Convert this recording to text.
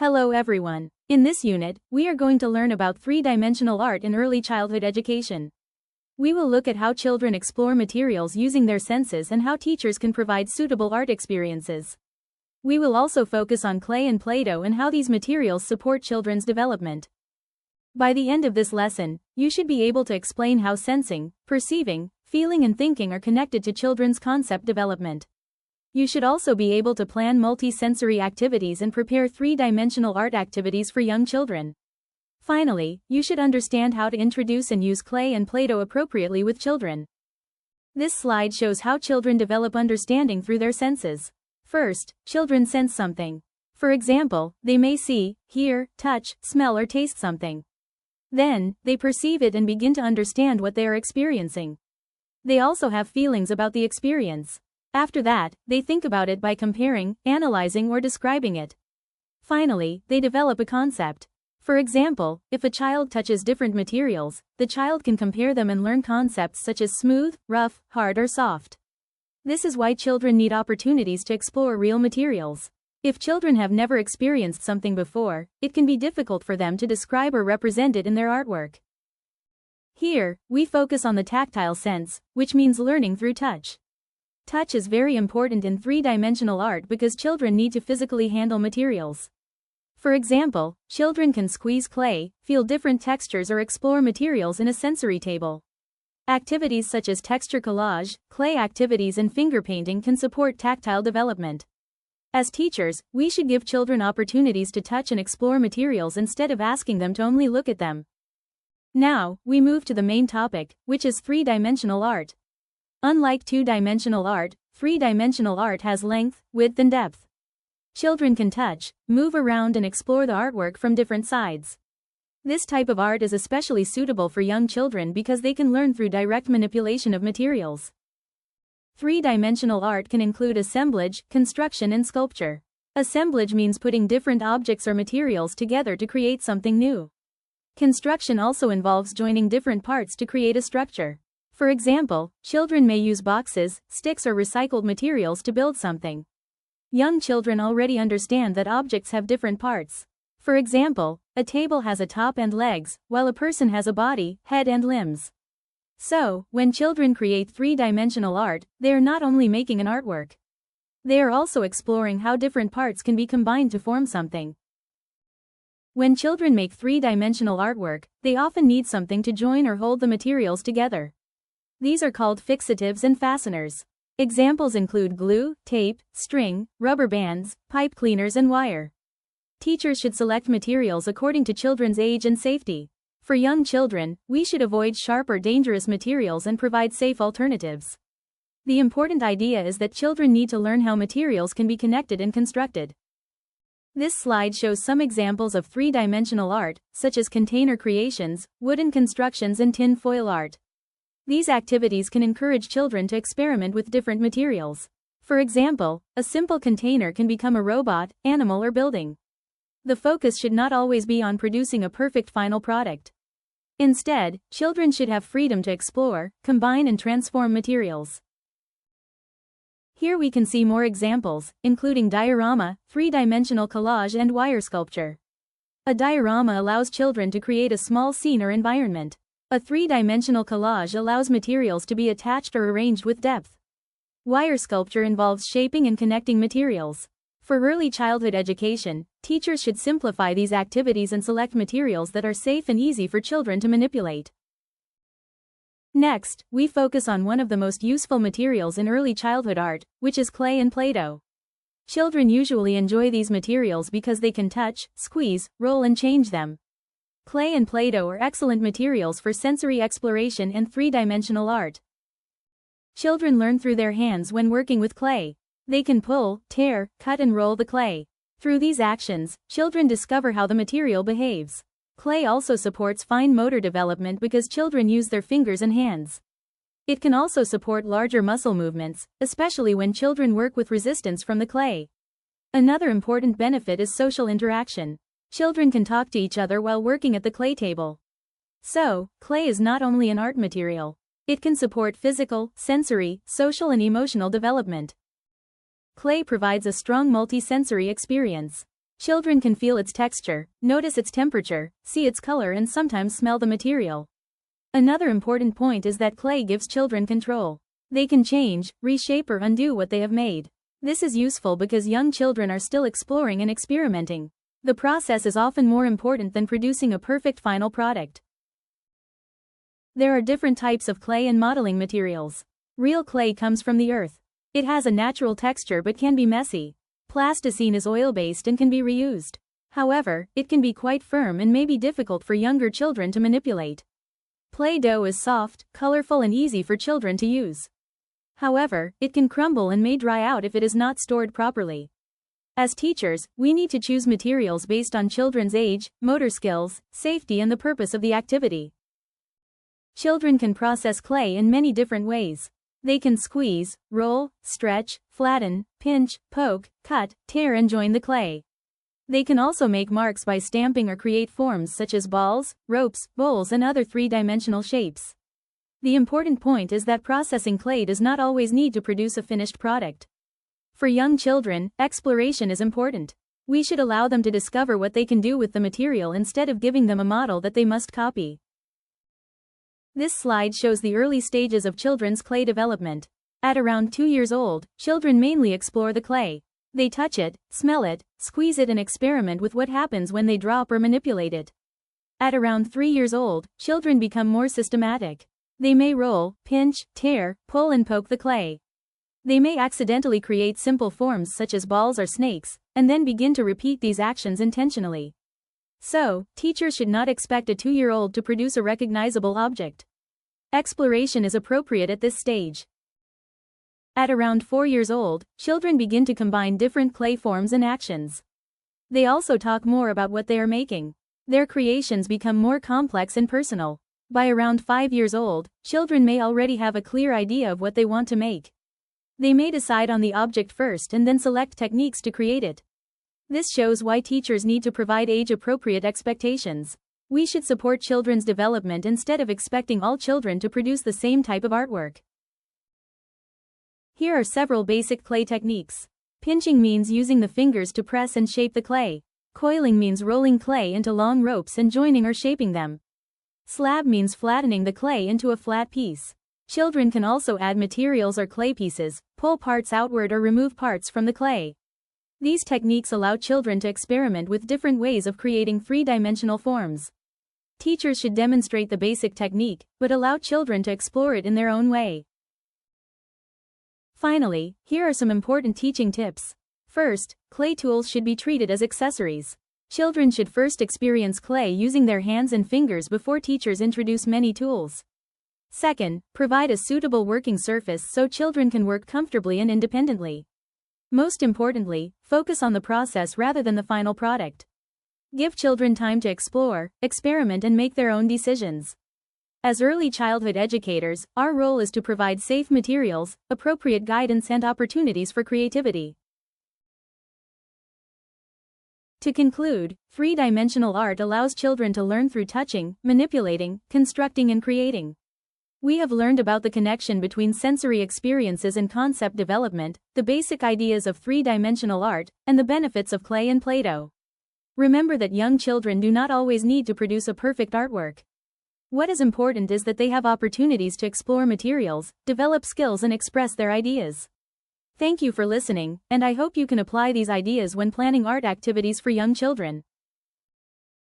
Hello everyone. In this unit, we are going to learn about three-dimensional art in early childhood education. We will look at how children explore materials using their senses and how teachers can provide suitable art experiences. We will also focus on clay and Play-Doh and how these materials support children's development. By the end of this lesson, you should be able to explain how sensing, perceiving, feeling and thinking are connected to children's concept development. You should also be able to plan multi-sensory activities and prepare three-dimensional art activities for young children. Finally, you should understand how to introduce and use clay and Play-Doh appropriately with children. This slide shows how children develop understanding through their senses. First, children sense something. For example, they may see, hear, touch, smell or taste something. Then, they perceive it and begin to understand what they are experiencing. They also have feelings about the experience. After that, they think about it by comparing, analyzing or describing it. Finally, they develop a concept. For example, if a child touches different materials, the child can compare them and learn concepts such as smooth, rough, hard or soft. This is why children need opportunities to explore real materials. If children have never experienced something before, it can be difficult for them to describe or represent it in their artwork. Here, we focus on the tactile sense, which means learning through touch. Touch is very important in three-dimensional art because children need to physically handle materials. For example, children can squeeze clay, feel different textures or explore materials in a sensory table. Activities such as texture collage, clay activities and finger painting can support tactile development. As teachers, we should give children opportunities to touch and explore materials instead of asking them to only look at them. Now, we move to the main topic, which is three-dimensional art. Unlike two-dimensional art, three-dimensional art has length, width and depth. Children can touch, move around and explore the artwork from different sides. This type of art is especially suitable for young children because they can learn through direct manipulation of materials. Three-dimensional art can include assemblage, construction and sculpture. Assemblage means putting different objects or materials together to create something new. Construction also involves joining different parts to create a structure. For example, children may use boxes, sticks or recycled materials to build something. Young children already understand that objects have different parts. For example, a table has a top and legs, while a person has a body, head and limbs. So, when children create three-dimensional art, they are not only making an artwork. They are also exploring how different parts can be combined to form something. When children make three-dimensional artwork, they often need something to join or hold the materials together. These are called fixatives and fasteners. Examples include glue, tape, string, rubber bands, pipe cleaners and wire. Teachers should select materials according to children's age and safety. For young children, we should avoid sharp or dangerous materials and provide safe alternatives. The important idea is that children need to learn how materials can be connected and constructed. This slide shows some examples of three-dimensional art, such as container creations, wooden constructions and tin foil art. These activities can encourage children to experiment with different materials. For example, a simple container can become a robot, animal or building. The focus should not always be on producing a perfect final product. Instead, children should have freedom to explore, combine and transform materials. Here we can see more examples, including diorama, three-dimensional collage and wire sculpture. A diorama allows children to create a small scene or environment. A three-dimensional collage allows materials to be attached or arranged with depth. Wire sculpture involves shaping and connecting materials. For early childhood education, teachers should simplify these activities and select materials that are safe and easy for children to manipulate. Next, we focus on one of the most useful materials in early childhood art, which is clay and Play-Doh. Children usually enjoy these materials because they can touch, squeeze, roll and change them. Clay and Play-Doh are excellent materials for sensory exploration and three-dimensional art. Children learn through their hands when working with clay. They can pull, tear, cut and roll the clay. Through these actions, children discover how the material behaves. Clay also supports fine motor development because children use their fingers and hands. It can also support larger muscle movements, especially when children work with resistance from the clay. Another important benefit is social interaction. Children can talk to each other while working at the clay table. So, clay is not only an art material. It can support physical, sensory, social and emotional development. Clay provides a strong multi-sensory experience. Children can feel its texture, notice its temperature, see its color, and sometimes smell the material. Another important point is that clay gives children control. They can change, reshape, or undo what they have made. This is useful because young children are still exploring and experimenting. The process is often more important than producing a perfect final product. There are different types of clay and modeling materials. Real clay comes from the earth. It has a natural texture but can be messy. Plasticine is oil-based and can be reused. However, it can be quite firm and may be difficult for younger children to manipulate. Play-Doh is soft, colorful, and easy for children to use. However, it can crumble and may dry out if it is not stored properly. As teachers, we need to choose materials based on children's age, motor skills, safety, and the purpose of the activity. Children can process clay in many different ways. They can squeeze, roll, stretch, flatten, pinch, poke, cut, tear, and join the clay. They can also make marks by stamping or create forms such as balls, ropes, bowls, and other three-dimensional shapes. The important point is that processing clay does not always need to produce a finished product. For young children, exploration is important. We should allow them to discover what they can do with the material instead of giving them a model that they must copy. This slide shows the early stages of children's clay development. At around 2 years old, children mainly explore the clay. They touch it, smell it, squeeze it, and experiment with what happens when they drop or manipulate it. At around 3 years old, children become more systematic. They may roll, pinch, tear, pull, and poke the clay. They may accidentally create simple forms such as balls or snakes, and then begin to repeat these actions intentionally. So, teachers should not expect a 2-year-old to produce a recognizable object. Exploration is appropriate at this stage. At around 4 years old, children begin to combine different clay forms and actions. They also talk more about what they are making. Their creations become more complex and personal. By around 5 years old, children may already have a clear idea of what they want to make. They may decide on the object first and then select techniques to create it. This shows why teachers need to provide age-appropriate expectations. We should support children's development instead of expecting all children to produce the same type of artwork. Here are several basic clay techniques. Pinching means using the fingers to press and shape the clay. Coiling means rolling clay into long ropes and joining or shaping them. Slab means flattening the clay into a flat piece. Children can also add materials or clay pieces, pull parts outward, or remove parts from the clay. These techniques allow children to experiment with different ways of creating three-dimensional forms. Teachers should demonstrate the basic technique, but allow children to explore it in their own way. Finally, here are some important teaching tips. First, clay tools should be treated as accessories. Children should first experience clay using their hands and fingers before teachers introduce many tools. Second, provide a suitable working surface so children can work comfortably and independently. Most importantly, focus on the process rather than the final product. Give children time to explore, experiment, and make their own decisions. As early childhood educators, our role is to provide safe materials, appropriate guidance, and opportunities for creativity. To conclude, three-dimensional art allows children to learn through touching, manipulating, constructing, and creating. We have learned about the connection between sensory experiences and concept development, the basic ideas of three-dimensional art, and the benefits of clay and Play-Doh. Remember that young children do not always need to produce a perfect artwork. What is important is that they have opportunities to explore materials, develop skills, and express their ideas. Thank you for listening, and I hope you can apply these ideas when planning art activities for young children.